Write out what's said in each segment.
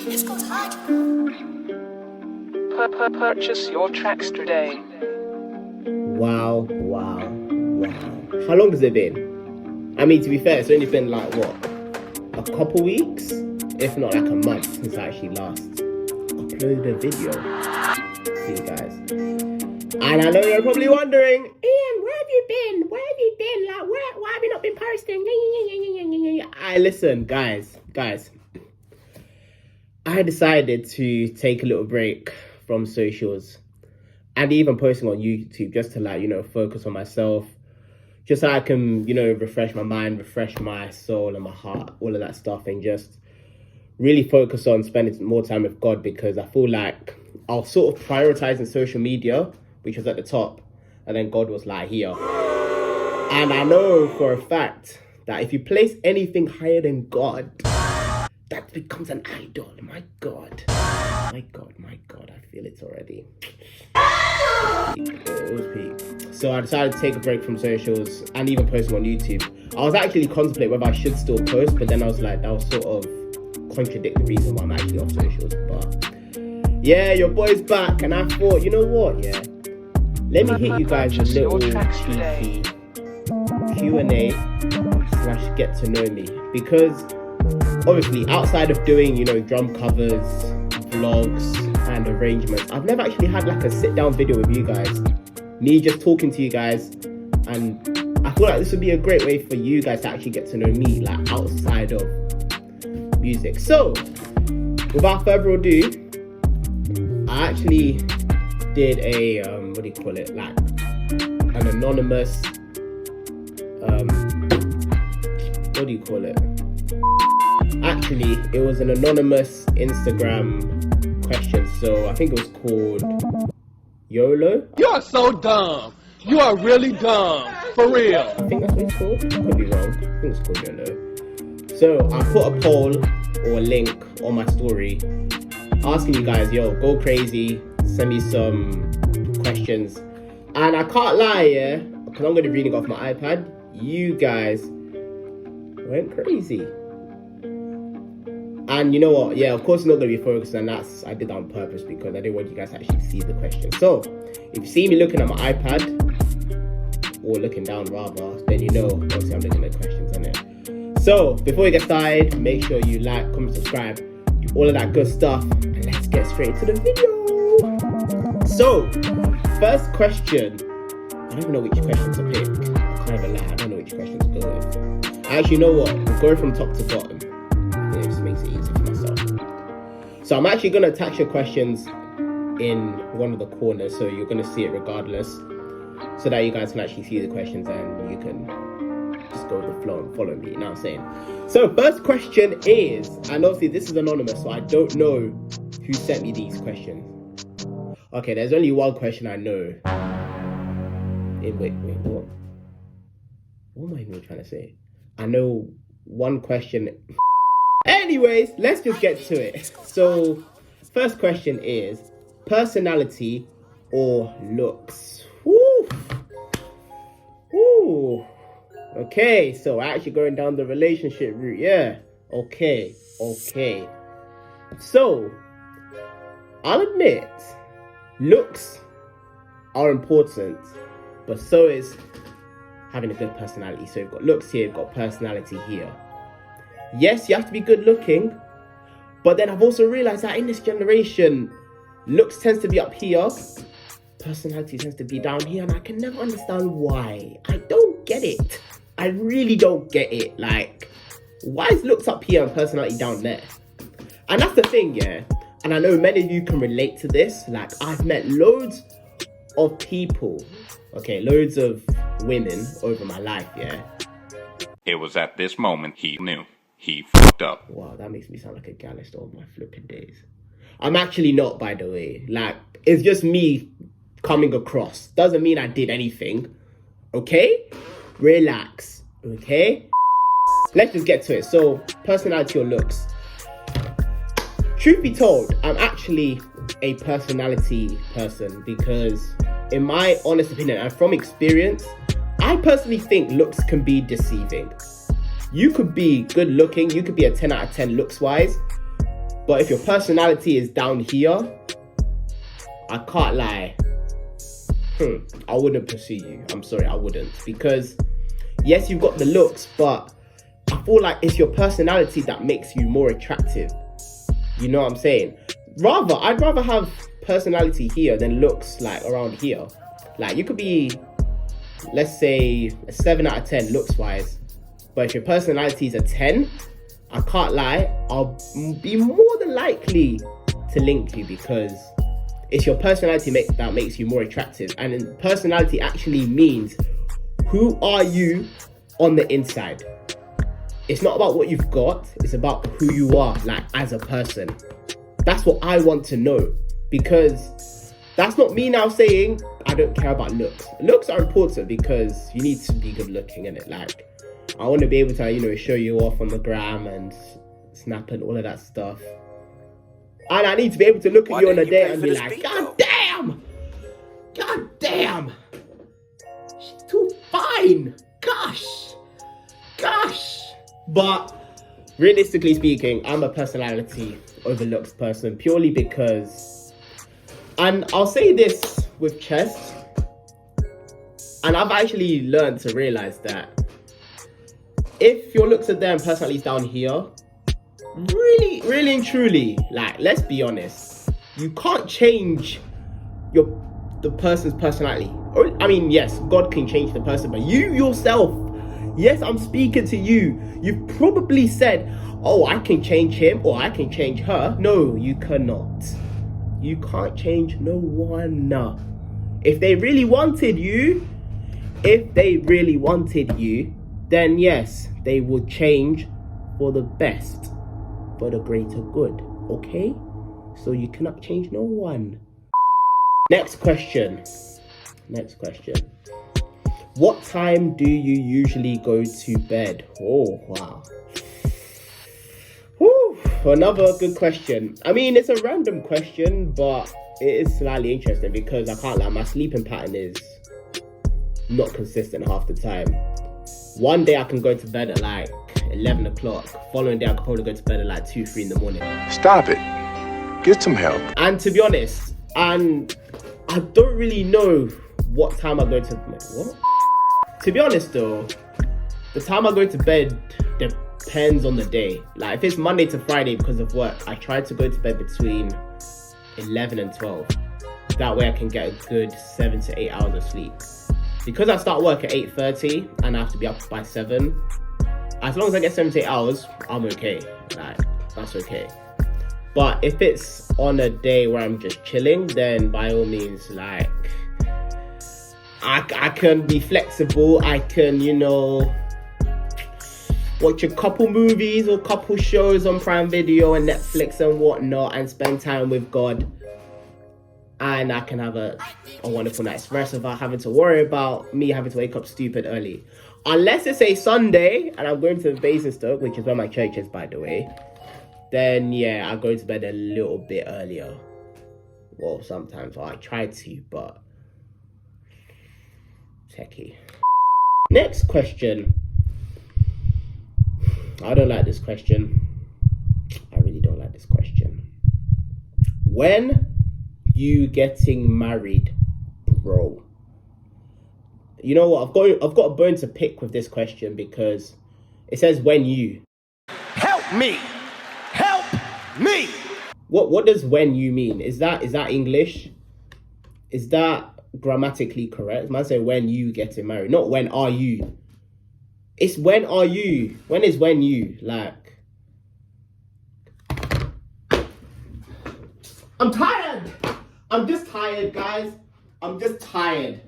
This goes hard. Purchase your tracks today. Wow. How long has it been? I mean, to be fair, it's only been like, what? A couple weeks? If not like a month since I actually last uploaded a video. See you guys. And I know you're probably wondering, Ian, where have you been? Like, why have you not been posting? Listen, guys. I decided to take a little break from socials and even posting on YouTube just to, like, focus on myself. Just so I can, refresh my mind, refresh my soul and my heart, all of that stuff, and just really focus on spending more time with God, because I feel like I was sort of prioritizing social media, which was at the top, and then God was like here. And I know for a fact that if you place anything higher than God, that becomes an idol. My God, I feel it already. It was peak. So I decided to take a break from socials and even posting on YouTube. I was actually contemplating whether I should still post, but then I was like, that was sort of contradict the reason why I'm actually off socials. But yeah, your boy's back, and I thought, you know what, yeah, let me hit you guys with a little cheeky Q&A / get to know me, because obviously outside of doing, drum covers, vlogs and arrangements, I've never actually had like a sit down video with you guys, me just talking to you guys, and I feel like this would be a great way for you guys to actually get to know me, like outside of music. So without further ado, I actually did a like an anonymous actually it was an anonymous Instagram question, so I think it was called YOLO. You are so dumb. You are really dumb. For real. I think that's what it's called. I could be wrong. I think it's called YOLO. So I put a poll or a link on my story asking you guys, go crazy, send me some questions. And I can't lie, yeah, because I'm going to be reading off my iPad. You guys went crazy. And you know what? Yeah, of course it's not going to be focused, and I did that on purpose because I didn't want you guys to actually see the question. So, if you see me looking at my iPad, or looking down rather, then obviously I'm looking at questions, innit? So, before we get started, make sure you like, comment, subscribe, do all of that good stuff, and let's get straight to the video. So, first question, I don't even know which question to pick. I can't even lie, I don't know which question to go with. I actually know what, we'll go from top to bottom. It just makes it easy for myself. So I'm actually going to attach your questions in one of the corners, so you're going to see it regardless, so that you guys can actually see the questions and you can just go with the flow and follow me, you know what I'm saying? So first question is, and obviously this is anonymous, so I don't know who sent me these questions. Okay, there's only one question I know. Wait, what? What am I even trying to say? I know one question. Anyways, let's just get to it. So, first question is, personality or looks? Woo! Okay, so actually going down the relationship route, yeah. Okay. So, I'll admit, looks are important, but so is having a good personality. So you've got looks here, you've got personality here. Yes, you have to be good looking, but then I've also realized that in this generation, looks tends to be up here, personality tends to be down here, and I can never understand why. I don't get it. I really don't get it. Like, why is looks up here and personality down there? And that's the thing, yeah. And I know many of you can relate to this. Like, I've met loads of people, loads of women over my life, yeah. It was at this moment he knew. He fucked up. Wow, that makes me sound like a gallist all my flipping days. I'm actually not, by the way. Like, it's just me coming across. Doesn't mean I did anything. Okay? Relax. Okay? Let's just get to it. So, personality or looks? Truth be told, I'm actually a personality person because, in my honest opinion and from experience, I personally think looks can be deceiving. You could be good looking, you could be a 10 out of 10 looks wise, But if your personality is down here, I can't lie. I wouldn't pursue you. I'm sorry, I wouldn't. Because yes, you've got the looks, but I feel like it's your personality that makes you more attractive. You know what I'm saying? I'd rather have personality here than looks like around here. Like you could be, let's say, a 7 out of 10 looks wise, but if your personality is a 10, I can't lie, I'll be more than likely to link you, because it's your personality that makes you more attractive. And personality actually means who are you on the inside. It's not about what you've got, it's about who you are, like, as a person. That's what I want to know, because that's not me now saying I don't care about looks. Looks are important because you need to be good looking, innit? Like, I want to be able to, show you off on the gram and snap and all of that stuff. And I need to be able to look at you on a date and be like, God damn, she's too fine. Gosh. But realistically speaking, I'm a personality over looks person, purely because, and I'll say this with chess, and I've actually learned to realize that if your looks are there and personality's down here, really and truly, like, let's be honest, you can't change the person's personality. I mean, yes, God can change the person, but you yourself, yes, I'm speaking to you. You've probably said, oh, I can change him or I can change her. No, you cannot. You can't change no one. If they really wanted you, then yes, they would change for the best, for the greater good, okay? So you cannot change no one. Next question. What time do you usually go to bed? Oh, wow. Whew, another good question. I mean, it's a random question, but it is slightly interesting because I can't lie, my sleeping pattern is not consistent half the time. One day I can go to bed at like 11 o'clock. Following day I could probably go to bed at like 2, 3 in the morning. Stop it. Get some help. And to be honest, and I don't really know what time I go to bed. What? To be honest though, the time I go to bed depends on the day. Like if it's Monday to Friday because of work, I try to go to bed between 11 and 12. That way I can get a good 7 to 8 hours of sleep. Because I start work at 8:30 and I have to be up by 7, as long as I get 7 to 8 hours, I'm okay. Like, that's okay. But if it's on a day where I'm just chilling, then by all means, like, I can be flexible. I can, watch a couple movies or couple shows on Prime Video and Netflix and whatnot and spend time with God. And I can have a wonderful night's rest without having to worry about me having to wake up stupid early. Unless it's a Sunday and I'm going to Basingstoke, which is where my church is, by the way. Then, yeah, I go to bed a little bit earlier. Well, sometimes, I try to, but techie. Next question. I don't like this question. I really don't like this question. When you getting married, bro? You know what? I've got a bone to pick with this question because it says when you. Help me! Help me! What does when you mean? Is that English? Is that grammatically correct? Man say when you getting married, not when are you. It's when are you. When is when you? Like, I'm tired. I'm just tired, guys. I'm just tired.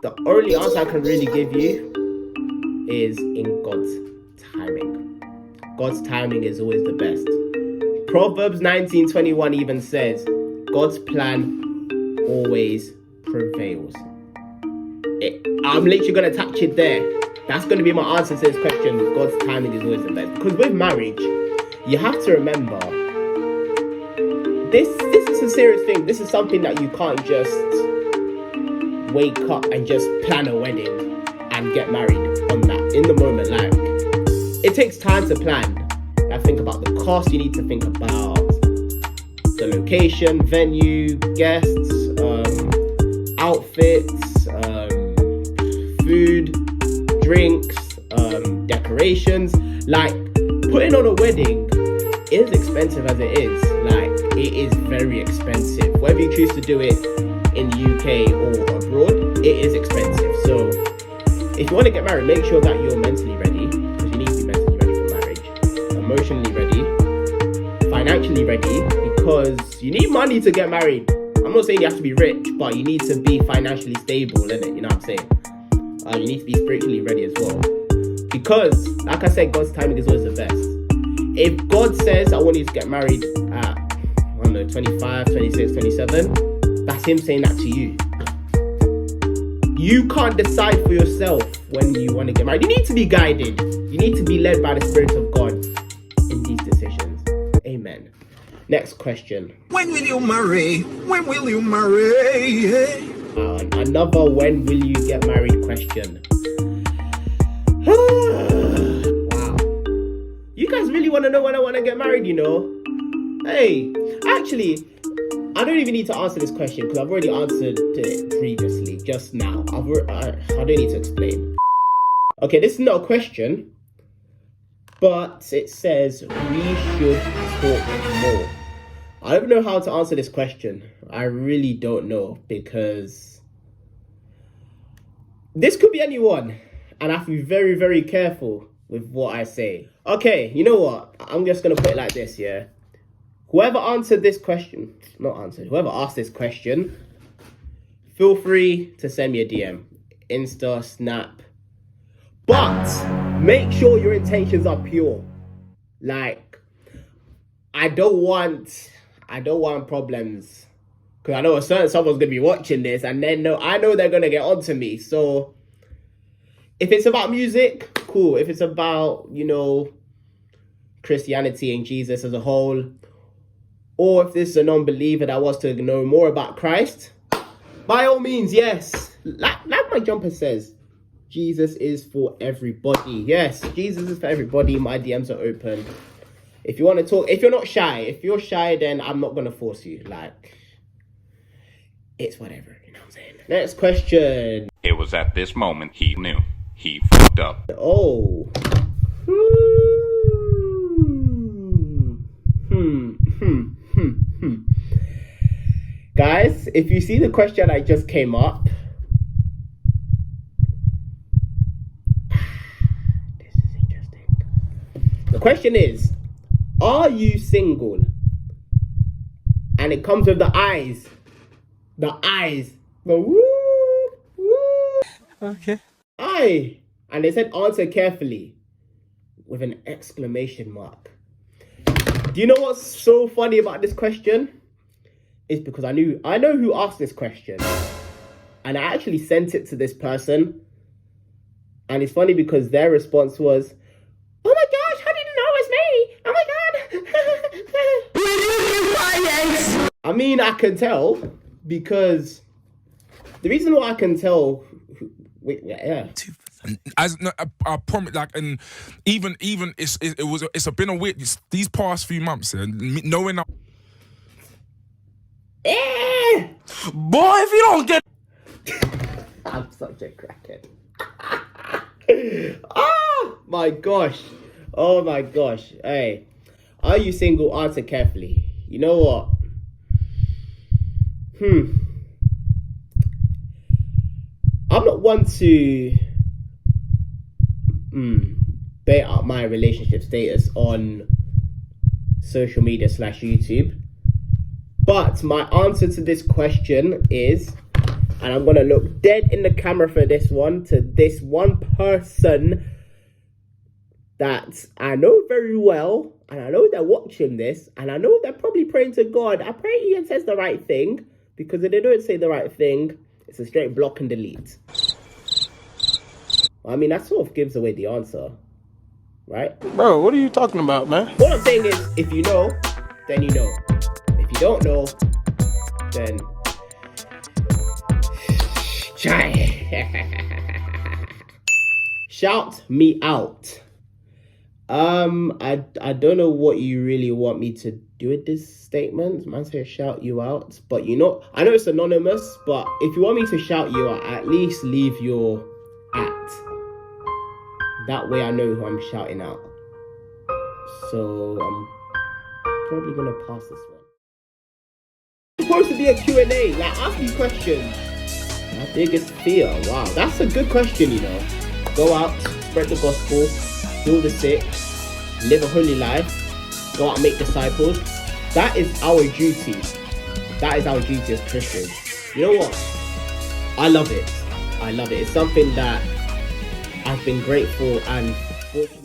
The only answer I can really give you is in God's timing. God's timing is always the best. Proverbs 19:21 even says, God's plan always prevails. I'm literally going to touch it there. That's going to be my answer to this question. God's timing is always the best. Because with marriage, you have to remember, this is a serious thing. This is something that you can't just wake up and just plan a wedding and get married on that in the moment. Like, it takes time to plan. I think about the cost. You need to think about the location, venue, guests, outfits, food, drinks, decorations. Like, putting on a wedding is expensive as it is. Like, it is very expensive. Whether you choose to do it in the UK or abroad, it is expensive. So if you want to get married, make sure that you're mentally ready, because you need to be mentally ready for marriage, emotionally ready, financially ready, because you need money to get married. I'm not saying you have to be rich, but you need to be financially stable, innit? You know what I'm saying? You need to be spiritually ready as well. Because, like I said, God's timing is always the best. If God says, I want you to get married at, I don't know, 25, 26, 27, that's him saying that to you. You can't decide for yourself when you want to get married. You need to be guided. You need to be led by the Spirit of God in these decisions. Amen. Next question. When will you marry? When will you marry? Another when will you get married question. Wow. You guys really want to know when I want to get married, you know? Hey, actually, I don't even need to answer this question because I've already answered it previously, just now. I don't need to explain. Okay, this is not a question, but it says we should talk more. I don't know how to answer this question. I really don't know, because this could be anyone, and I have to be very, very careful with what I say. Okay, you know what? I'm just going to put it like this, yeah? Whoever answered this question, whoever asked this question, feel free to send me a DM, Insta, Snap. But make sure your intentions are pure. Like, I don't want problems. Because I know someone's going to be watching this, and then I know they're going to get onto me. So if it's about music, cool. If it's about, Christianity and Jesus as a whole, or if this is a non-believer that wants to know more about Christ, by all means, yes. Like my jumper says, Jesus is for everybody. Yes, Jesus is for everybody. My DMs are open. If you want to talk, if you're not shy, if you're shy, then I'm not going to force you. Like, it's whatever, you know what I'm saying? Next question. It was at this moment he knew. He fucked up. Oh. Guys, if you see the question I just came up, this is interesting. The question is, are you single? And it comes with the eyes. The eyes. The woo, woo. Okay. Aye. And they said answer carefully with an exclamation mark. Do you know what's so funny about this question? It's because I know who asked this question. And I actually sent it to this person. And it's funny because their response was, oh my gosh, how did you know it was me? Oh my God. Will you be quiet? I mean, I can tell, because the reason why I can tell, yeah. As I promise, like, and even it's been a weird these past few months, and knowing that. Boy, if you don't get... I'm such a crackhead. Oh my gosh. Hey, are you single? Answer carefully. You know what? I'm not one to bait out my relationship status on social media / YouTube. But my answer to this question is, and I'm going to look dead in the camera for this one, to this one person that I know very well, and I know they're watching this, and I know they're probably praying to God. I pray he says the right thing, because if they don't say the right thing, it's a straight block and delete. I mean, that sort of gives away the answer, right? Bro, what are you talking about, man? What I'm saying is, if you know, then you know. If you don't know, then shout me out. I don't know what you really want me to do with this statement. Man say shout you out, but I know it's anonymous, but if you want me to shout you out, at least leave your at. That way I know who I'm shouting out. So I'm probably gonna pass this one. It's supposed to be a Q&A, like ask me questions. My biggest fear, wow, that's a good question, Go out, spread the gospel, heal the sick, live a holy life, go out and make disciples. That is our duty. That is our duty as Christians. You know what? I love it. It's something that I've been grateful and fortunate